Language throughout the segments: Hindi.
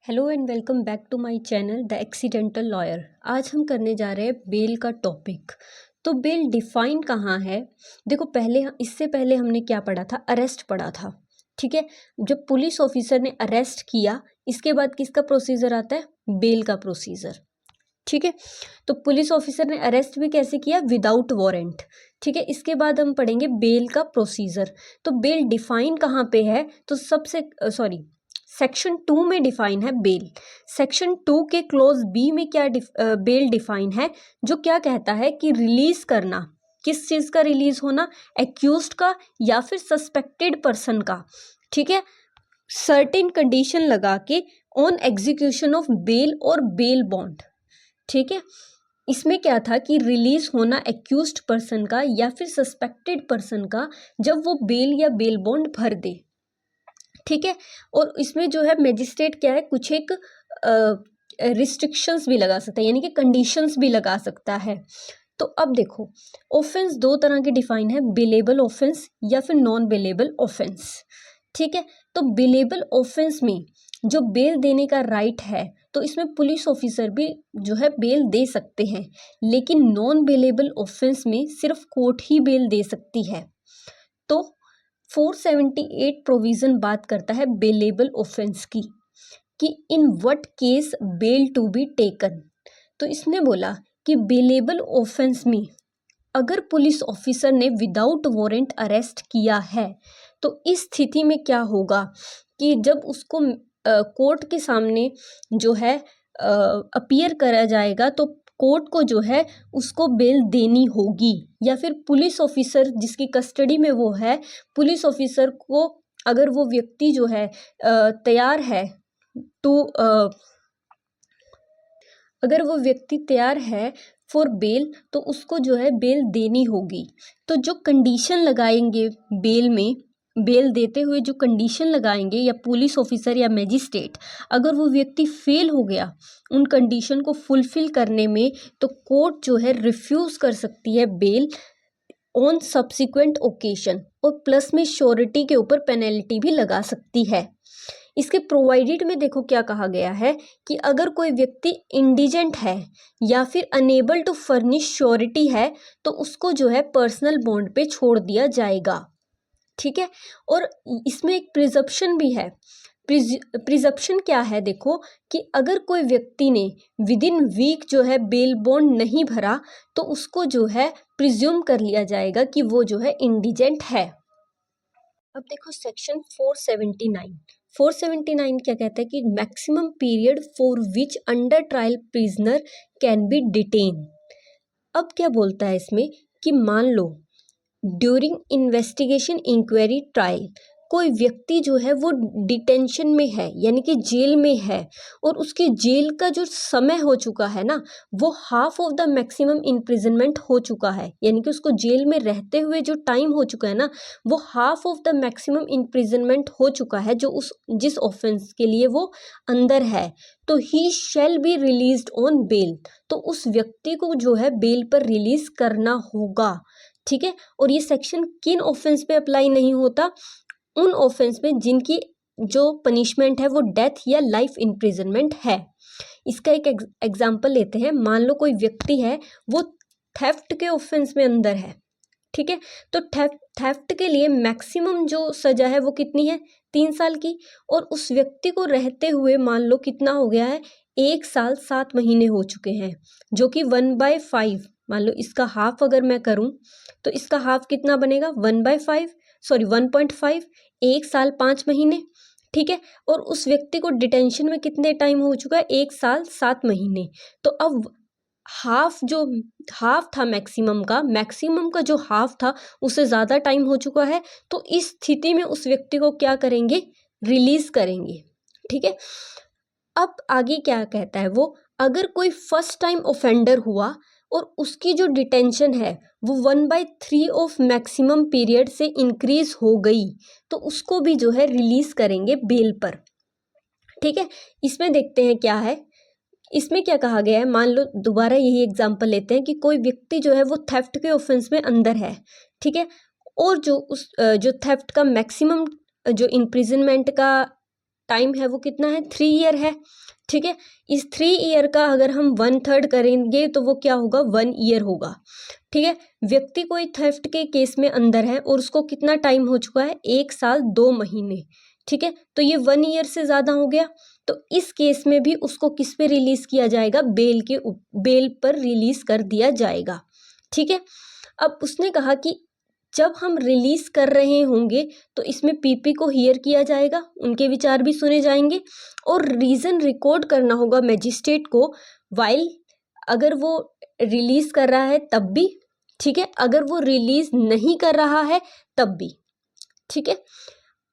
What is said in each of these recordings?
Hello and welcome back to my channel the accidental lawyer. आज हम करने जा रहे हैं बेल का टॉपिक। तो बेल डिफाइन कहाँ है? देखो, इससे पहले हमने क्या पढ़ा था? अरेस्ट पढ़ा था। ठीक है, जब पुलिस ऑफिसर ने अरेस्ट किया, इसके बाद किसका प्रोसीजर आता है? बेल का प्रोसीजर। ठीक है, तो पुलिस ऑफिसर ने अरेस्ट भी कैसे किया? Without warrant. ठीक है, इसके बाद हम पढ़ेंगे बेल का प्रोसीजर। तो बेल डिफाइन कहाँ पे है? तो सेक्शन 2 में डिफाइन है बेल। सेक्शन 2 के क्लोज बी में क्या बेल डिफाइन है, जो क्या कहता है कि रिलीज करना, किस चीज का रिलीज होना? एक्यूज्ड का या फिर सस्पेक्टेड पर्सन का। ठीक है, सर्टेन कंडीशन लगा के ऑन एग्जीक्यूशन ऑफ बेल और बेल बॉन्ड। ठीक है, इसमें क्या था कि रिलीज होना एक्यूज्ड पर्सन का या फिर सस्पेक्टेड पर्सन का जब वो बेल या बेल बॉन्ड भर दे। ठीक है, और इसमें जो है मैजिस्ट्रेट क्या है, कुछ एक रिस्ट्रिक्शंस भी लगा सकता है, यानी कि कंडीशंस भी लगा सकता है। तो अब देखो, ऑफेंस दो तरह के डिफाइन है, बेलेबल ऑफेंस या फिर नॉन बेलेबल ऑफेंस। ठीक है, तो बेलेबल ऑफेंस में जो बेल देने का राइट है, तो इसमें पुलिस ऑफिसर भी जो है बेल दे सकते हैं, लेकिन नॉन बेलेबल ऑफेंस में सिर्फ कोर्ट ही बेल दे सकती है। तो 478 प्रोविजन बात करता है बेलेबल ऑफेंस की, कि in what case bail to be taken. तो इसने बोला कि बेलेबल ऑफेंस में अगर पुलिस ऑफिसर ने विदाउट वारंट अरेस्ट किया है, तो इस स्थिति में क्या होगा कि जब उसको कोर्ट के सामने जो है अपीयर करा जाएगा, तो कोर्ट को जो है उसको बेल देनी होगी, या फिर पुलिस ऑफिसर जिसकी कस्टडी में वो है, पुलिस ऑफिसर को अगर वो व्यक्ति जो है तैयार है टू अगर वो व्यक्ति तैयार है फॉर बेल, तो उसको जो है बेल देनी होगी। तो जो कंडीशन लगाएंगे बेल में, बेल देते हुए जो कंडीशन लगाएंगे या पुलिस ऑफिसर या मैजिस्ट्रेट, अगर वो व्यक्ति फेल हो गया उन कंडीशन को फुलफिल करने में, तो कोर्ट जो है रिफ्यूज कर सकती है बेल ऑन सब्सिक्वेंट ओकेशन, और प्लस में श्योरिटी के ऊपर पेनल्टी भी लगा सकती है। इसके प्रोवाइडेड में देखो क्या कहा गया है कि अगर कोई व्यक्ति इंडिजेंट है या फिर अनेबल टू फर्निश श्योरिटी है, तो उसको जो है पर्सनल बॉन्ड पे छोड़ दिया जाएगा। ठीक है, और इसमें एक प्रिजप्शन भी है। प्रिजप्शन क्या है? देखो कि अगर कोई व्यक्ति ने विद इन वीक जो है बेल बॉन्ड नहीं भरा, तो उसको जो है प्रिज्यूम कर लिया जाएगा कि वो जो है इंडिजेंट है। अब देखो सेक्शन 479 क्या कहता है कि maximum period for which under trial prisoner can be detain. अब क्या बोलता है इसमें कि मान लो ड्यूरिंग इन्वेस्टिगेशन इंक्वायरी ट्रायल कोई व्यक्ति जो है वो डिटेंशन में है, यानी कि जेल में है, और उसकी जेल का जो समय हो चुका है ना, वो half of the maximum imprisonment हो चुका है, यानी कि उसको जेल में रहते हुए जो टाइम हो चुका है ना, वो half of the maximum imprisonment हो चुका है जो जिस ऑफेंस के लिए वो अंदर है। तो he shall be released on bail, तो उस व्यक्ति को जो है बेल पर रिलीज करना होगा। ठीक है, और ये सेक्शन किन ऑफेंस पे अप्लाई नहीं होता? उन ऑफेंस में जिनकी जो पनिशमेंट है वो डेथ या लाइफ इम्प्रिजनमेंट है। इसका एक एग्जांपल लेते हैं। मान लो कोई व्यक्ति है, वो थेफ्ट के ऑफेंस में अंदर है। ठीक है, तो थेफ्ट के लिए मैक्सिमम जो सजा है वो कितनी है? 3 साल की। और उस व्यक्ति को रहते हुए मान लो कितना हो गया है? 1 साल 7 महीने हो चुके हैं, जो कि 1/5, मान लो इसका हाफ अगर मैं करूं, तो इसका हाफ कितना बनेगा? 1/5 1 साल 5 महीने। ठीक है, और उस व्यक्ति को डिटेंशन में कितने टाइम हो चुका है? 1 साल 7 महीने। तो अब हाफ था मैक्सिमम का जो हाफ था, उससे ज़्यादा टाइम हो चुका है। तो इस स्थिति में उस व्यक्ति को क्या करेंगे? रिलीज करेंगे। ठीक है, अब आगे क्या कहता है वो, अगर कोई फर्स्ट टाइम ऑफेंडर हुआ और उसकी जो डिटेंशन है वो 1/3 ऑफ मैक्सिमम पीरियड से इंक्रीज हो गई, तो उसको भी जो है रिलीज करेंगे बेल पर। ठीक है, इसमें देखते हैं क्या है। इसमें क्या कहा गया है, मान लो दोबारा यही एग्जांपल लेते हैं कि कोई व्यक्ति जो है वो थेफ्ट के ऑफेंस में अंदर है। ठीक है, और जो थेफ्ट का मैक्सिमम जो इम्प्रिजनमेंट का टाइम है वो कितना है, 3 ईयर है। ठीक है, इस 3 ईयर का अगर हम 1/3 करेंगे तो वो क्या होगा, 1 ईयर होगा। ठीक है, व्यक्ति कोई थेफ्ट के केस में अंदर है और उसको कितना टाइम हो चुका है, 1 साल 2 महीने। ठीक है, तो ये 1 ईयर से ज़्यादा हो गया। तो इस केस में भी उसको किस पे रिलीज़ किया जाएगा, बेल पर रिलीज़ कर दिया जाएगा। ठीक है, अब उसने कहा कि जब हम रिलीज़ कर रहे होंगे तो इसमें पीपी को हियर किया जाएगा, उनके विचार भी सुने जाएंगे और रीज़न रिकॉर्ड करना होगा मैजिस्ट्रेट को, वाइल अगर वो रिलीज़ कर रहा है तब भी, ठीक है, अगर वो रिलीज़ नहीं कर रहा है तब भी। ठीक है,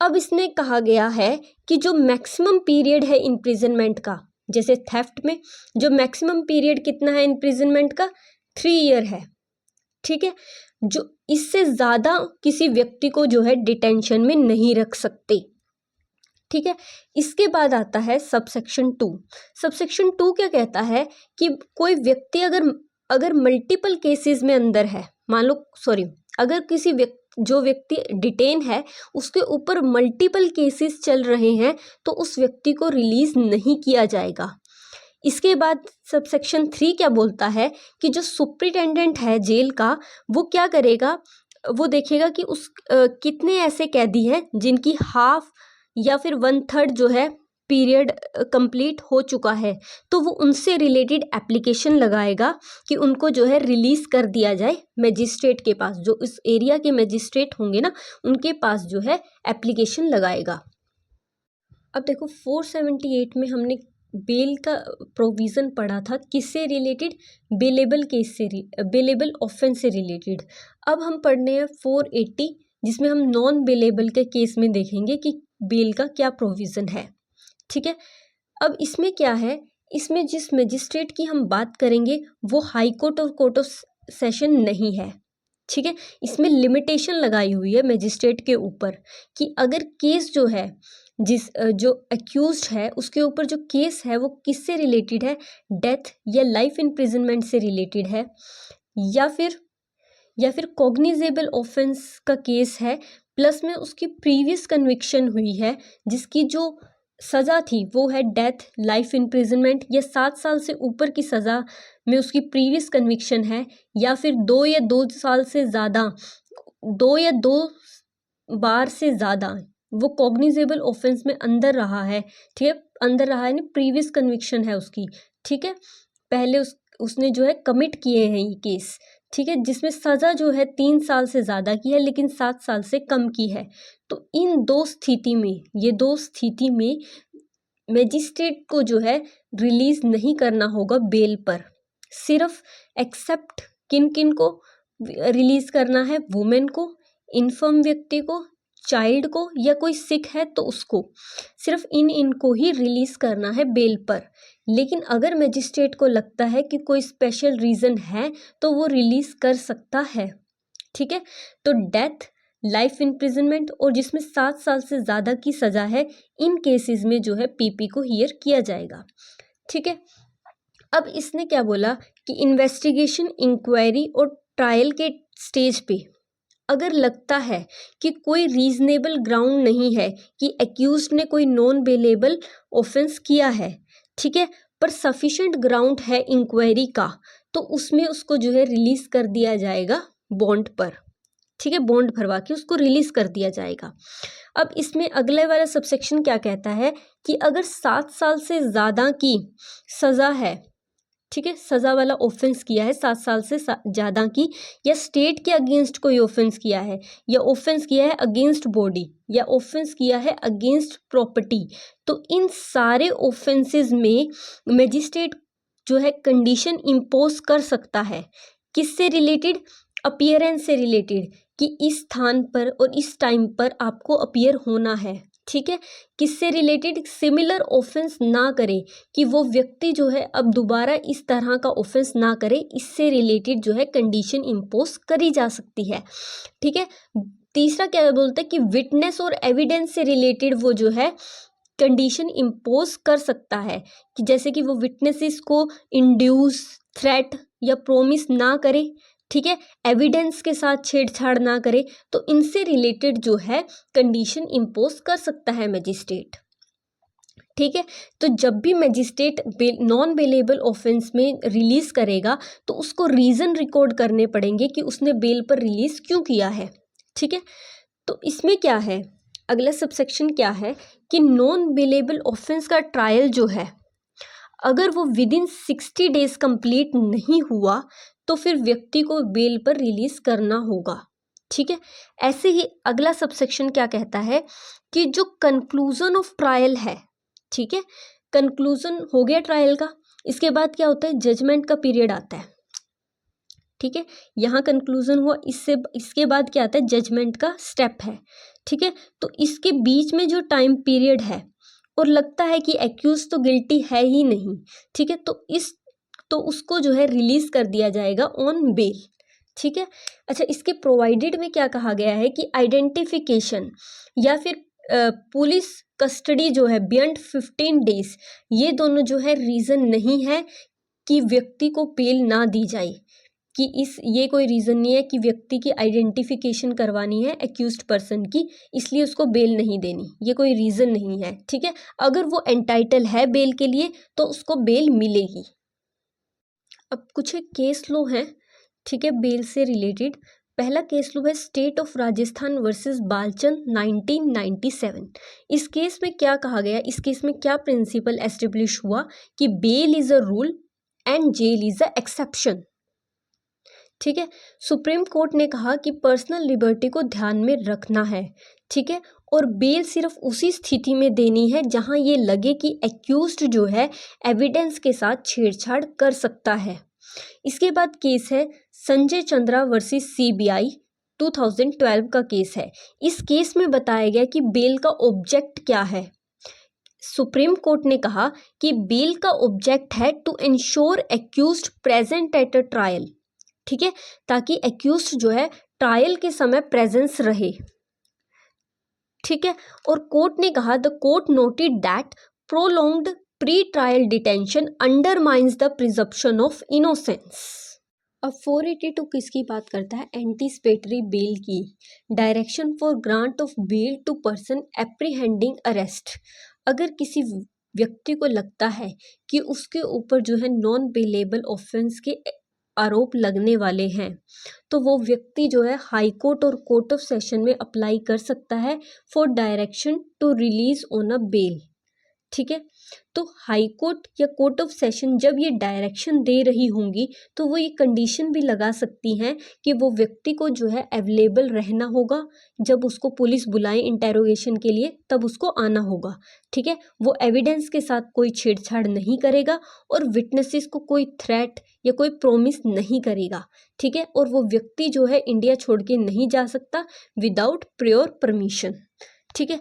अब इसमें कहा गया है कि जो मैक्सिमम पीरियड है इम्प्रिजनमेंट का, जैसे थेफ्ट में जो मैक्सिमम पीरियड कितना है इम्प्रिजनमेंट का, 3 ईयर है। ठीक है, जो इससे ज़्यादा किसी व्यक्ति को जो है डिटेंशन में नहीं रख सकते। ठीक है, इसके बाद आता है सबसेक्शन 2। सबसेक्शन 2 क्या कहता है कि कोई व्यक्ति अगर मल्टीपल केसेस में अंदर है, मान लो अगर किसी जो व्यक्ति डिटेन है उसके ऊपर मल्टीपल केसेस चल रहे हैं तो उस व्यक्ति को रिलीज़ नहीं किया जाएगा। इसके बाद सबसेक्शन 3 क्या बोलता है कि जो सुप्रिटेंडेंट है जेल का, वो क्या करेगा, वो देखेगा कि कितने ऐसे कैदी हैं जिनकी हाफ या फिर 1/3 जो है पीरियड कंप्लीट हो चुका है, तो वो उनसे रिलेटेड एप्लीकेशन लगाएगा कि उनको जो है रिलीज़ कर दिया जाए मैजिस्ट्रेट के पास, जो इस एरिया के मैजिस्ट्रेट होंगे ना उनके पास जो है एप्लीकेशन लगाएगा। अब देखो 478 में हमने बेल का प्रोविज़न पढ़ा था, किससे रिलेटेड, बेलेबल केस से, बेलेबल ऑफेंस से रिलेटेड। अब हम पढ़ने हैं 480 जिसमें हम नॉन बेलेबल के केस में देखेंगे कि बेल का क्या प्रोविज़न है। ठीक है, अब इसमें क्या है, इसमें जिस मजिस्ट्रेट की हम बात करेंगे वो हाई कोर्ट और कोर्ट ऑफ सेशन नहीं है। ठीक है, इसमें लिमिटेशन लगाई हुई है मजिस्ट्रेट के ऊपर कि अगर केस जो है जो एक्यूज्ड है उसके ऊपर जो केस है वो किससे रिलेटेड है, डेथ या लाइफ इम्प्रिजनमेंट से रिलेटेड है, या फिर कॉग्निजेबल ऑफेंस का केस है, प्लस में उसकी प्रीवियस कन्विक्शन हुई है जिसकी जो सज़ा थी वो है डेथ, लाइफ इम्प्रिजनमेंट या 7 साल से ऊपर की सज़ा में उसकी प्रीवियस कन्विक्शन है, या फिर 2 या 2 साल से ज़्यादा, 2 या 2 बार से ज़्यादा वो कॉग्निजेबल ऑफेंस में अंदर रहा है। ठीक है, अंदर रहा है ना, प्रीवियस कन्विक्शन है उसकी। ठीक है, पहले उसने जो है कमिट किए हैं ये केस। ठीक है, जिसमें सज़ा जो है 3 साल से ज़्यादा की है लेकिन 7 साल से कम की है। तो ये दो स्थिति में मैजिस्ट्रेट को जो है रिलीज़ नहीं करना होगा बेल पर। सिर्फ एक्सेप्ट किन को रिलीज़ करना है, वुमेन को, इन्फर्म व्यक्ति को, चाइल्ड को, या कोई सिक है तो उसको, सिर्फ इनको ही रिलीज़ करना है बेल पर। लेकिन अगर मैजिस्ट्रेट को लगता है कि कोई स्पेशल रीज़न है तो वो रिलीज़ कर सकता है। ठीक है, तो डेथ, लाइफ इम्प्रिजनमेंट और जिसमें 7 साल से ज़्यादा की सज़ा है, इन केसेस में जो है पीपी को हियर किया जाएगा। ठीक है, अब इसने क्या बोला कि इन्वेस्टिगेशन, इंक्वायरी और ट्रायल के स्टेज पे अगर लगता है कि कोई रीजनेबल ग्राउंड नहीं है कि एक्यूज्ड ने कोई नॉन बेलेबल ऑफेंस किया है, ठीक है, पर सफिशिएंट ग्राउंड है इंक्वायरी का, तो उसमें उसको जो है रिलीज़ कर दिया जाएगा बॉन्ड पर। ठीक है, बॉन्ड भरवा के उसको रिलीज़ कर दिया जाएगा। अब इसमें अगले वाला सबसेक्शन क्या कहता है कि अगर 7 साल से ज़्यादा की सज़ा है, ठीक है, सज़ा वाला ऑफेंस किया है 7 साल से ज़्यादा की, या स्टेट के अगेंस्ट कोई ऑफेंस किया है, या ऑफेंस किया है अगेंस्ट बॉडी, या ऑफेंस किया है अगेंस्ट प्रॉपर्टी, तो इन सारे ऑफेंसेस में मैजिस्ट्रेट जो है कंडीशन इम्पोज कर सकता है। किससे रिलेटेड, अपीयरेंस से रिलेटेड, कि इस स्थान पर और इस टाइम पर आपको अपीयर होना है। ठीक है, किससे रिलेटेड, सिमिलर ऑफेंस ना करे, कि वो व्यक्ति जो है अब दोबारा इस तरह का ऑफेंस ना करे, इससे रिलेटेड जो है कंडीशन इम्पोज करी जा सकती है। ठीक है, तीसरा क्या बोलते हैं कि विटनेस और एविडेंस से रिलेटेड वो जो है कंडीशन इम्पोज कर सकता है, कि जैसे कि वो विटनेसेस को इंड्यूस, थ्रेट या प्रोमिस ना करे, ठीक है, एविडेंस के साथ छेड़छाड़ ना करे, तो इनसे रिलेटेड जो है कंडीशन इम्पोज कर सकता है मैजिस्ट्रेट। ठीक है। तो जब भी मैजिस्ट्रेट नॉन बेलेबल ऑफेंस में रिलीज करेगा तो उसको रीजन रिकॉर्ड करने पड़ेंगे कि उसने बेल पर रिलीज क्यों किया है। ठीक है। तो इसमें क्या है, अगला सबसेक्शन क्या है कि नॉन बेलेबल ऑफेंस का ट्रायल जो है अगर वो विद इन 60 डेज कंप्लीट नहीं हुआ तो फिर व्यक्ति को बेल पर रिलीज करना होगा। ठीक है। ऐसे ही अगला सबसेक्शन क्या कहता है कि जो कंक्लूजन ऑफ ट्रायल है, ठीक है, कंक्लूजन हो गया ट्रायल का, इसके बाद क्या होता है, जजमेंट का पीरियड आता है। ठीक है, यहाँ कंक्लूजन हुआ, इसके बाद क्या आता है, जजमेंट का स्टेप है। ठीक है। तो इसके बीच में जो टाइम पीरियड है और लगता है कि एक्यूज तो गिल्टी है ही नहीं, ठीक है, तो उसको जो है रिलीज कर दिया जाएगा ऑन बेल। ठीक है। अच्छा, इसके प्रोवाइडेड में क्या कहा गया है कि आइडेंटिफिकेशन या फिर पुलिस कस्टडी जो है बियॉन्ड 15 डेज, ये दोनों जो है रीज़न नहीं है कि व्यक्ति को बेल ना दी जाए, कि ये कोई रीज़न नहीं है कि व्यक्ति की आइडेंटिफिकेशन करवानी है एक्यूज्ड पर्सन की, इसलिए उसको बेल नहीं देनी, ये कोई रीज़न नहीं है। ठीक है। अगर वो एंटाइटल है बेल के लिए तो उसको बेल मिलेगी। अब कुछ एक केस लो हैं, ठीक है, बेल से रिलेटेड। पहला केस लो है state of Rajasthan versus Balchand 1997। इस केस में क्या कहा गया, इस केस में क्या प्रिंसिपल एस्टेब्लिश हुआ कि bail is a rule and jail is a exception. ठीक है। सुप्रीम कोर्ट ने कहा कि पर्सनल लिबर्टी को ध्यान में रखना है। ठीक है। और बेल सिर्फ उसी स्थिति में देनी है जहां ये लगे कि एक्यूज्ड जो है एविडेंस के साथ छेड़छाड़ कर सकता है। इसके बाद केस है संजय चंद्रा वर्सेस सीबीआई 2012 का केस है। इस केस में बताया गया कि बेल का ऑब्जेक्ट क्या है। सुप्रीम कोर्ट ने कहा कि बेल का ऑब्जेक्ट है to ensure accused present at a trial. ठीक है, ताकि एक्यूज्ड जो है ट्रायल के समय प्रेजेंस रहे। ठीक है। और कोर्ट ने कहा the court noted that prolonged pre trial detention undermines the presumption of innocence. अब 482 किसकी बात करता है, एंटीसिपेटरी बेल की। Direction for grant of bail to person apprehending arrest. अगर किसी व्यक्ति को लगता है कि उसके ऊपर जो है नॉन बेलेबल ऑफेंस के आरोप लगने वाले हैं तो वो व्यक्ति जो है हाई कोर्ट और कोर्ट ऑफ सेशन में अप्लाई कर सकता है for direction to release on a bail. ठीक है। तो हाई कोर्ट या कोर्ट ऑफ सेशन जब ये डायरेक्शन दे रही होंगी तो वो ये कंडीशन भी लगा सकती हैं कि वो व्यक्ति को जो है अवेलेबल रहना होगा, जब उसको पुलिस बुलाए इंटेरोगेशन के लिए तब उसको आना होगा। ठीक है। वो एविडेंस के साथ कोई छेड़छाड़ नहीं करेगा और विटनेसेस को कोई थ्रेट या कोई प्रॉमिस नहीं करेगा। ठीक है। और वो व्यक्ति जो है इंडिया छोड़ के नहीं जा सकता विदाउट प्रियोर परमिशन। ठीक है।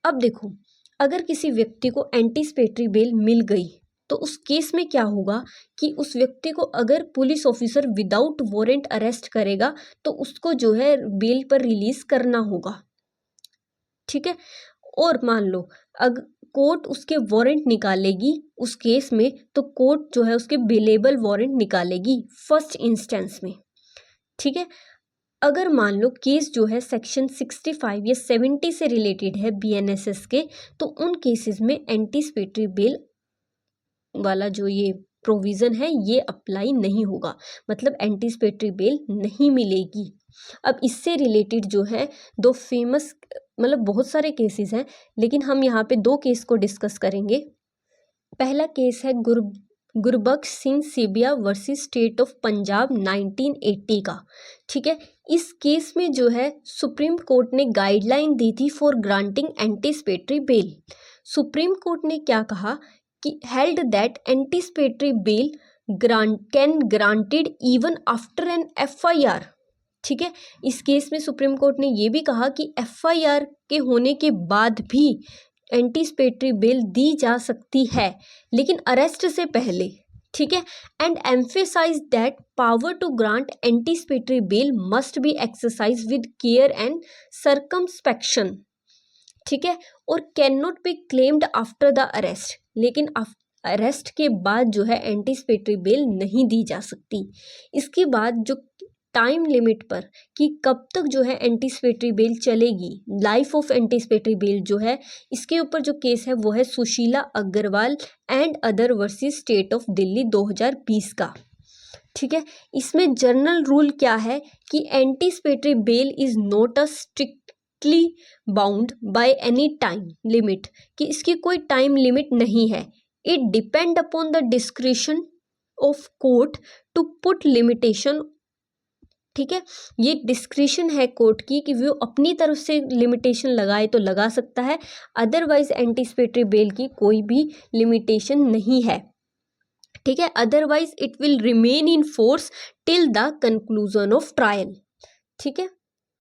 अब देखो, अगर किसी व्यक्ति को एंटीसिपेटरी बेल मिल गई तो उस केस में क्या होगा कि उस व्यक्ति को अगर police officer without warrant arrest करेगा तो उसको जो है बेल पर रिलीज करना होगा। ठीक है। और मान लो अगर कोर्ट उसके वारंट निकालेगी उस केस में तो कोर्ट जो है उसके बेलेबल वारंट निकालेगी फर्स्ट इंस्टेंस में। ठीक है। अगर मान लो केस जो है सेक्शन 65 या 70 से रिलेटेड है बीएनएसएस के, तो उन केसेस में एंटीसिपेटरी बेल वाला जो ये प्रोविज़न है ये अप्लाई नहीं होगा, मतलब एंटीसिपेटरी बेल नहीं मिलेगी। अब इससे रिलेटेड जो है दो फेमस, मतलब बहुत सारे केसेस हैं लेकिन हम यहाँ पे दो केस को डिस्कस करेंगे। पहला केस है Gurbaksh Singh Sibia versus state of Punjab 1980 का। ठीक है। इस केस में जो है सुप्रीम कोर्ट ने गाइडलाइन दी थी for granting anticipatory bail. Supreme court ने क्या कहा कि held that anticipatory bail can granted even after an FIR. ठीक है। इस केस में सुप्रीम कोर्ट ने ये भी कहा कि एफआईआर के होने के बाद भी एंटीसिपेटरी बेल दी जा सकती है लेकिन अरेस्ट से पहले। ठीक है। And emphasize that power to grant anticipatory bail must be exercise with care and circumspection. ठीक है। और can not be claimed after the arrest, लेकिन अरेस्ट के बाद जो है एंटीसिपेटरी बेल नहीं दी जा सकती। इसके बाद जो टाइम लिमिट पर कि कब तक जो है एंटीसिपेटरी बेल चलेगी, लाइफ ऑफ एंटीसिपेटरी बेल जो है, इसके ऊपर जो केस है वो है Sushila Agarwal and other versus state of Delhi 2020 का। ठीक है, इसमें जनरल रूल क्या है कि anticipatory bail is not a strictly bound by any time limit, कि इसकी कोई टाइम लिमिट नहीं है। It depend upon the discretion of court to put limitation. ठीक है, ये डिस्क्रिशन है कोर्ट की कि वो अपनी तरफ से लिमिटेशन लगाए तो लगा सकता है, अदरवाइज एंटीसिपेटरी बेल की कोई भी लिमिटेशन नहीं है। ठीक है, otherwise it will remain in force till the conclusion of trial. ठीक है,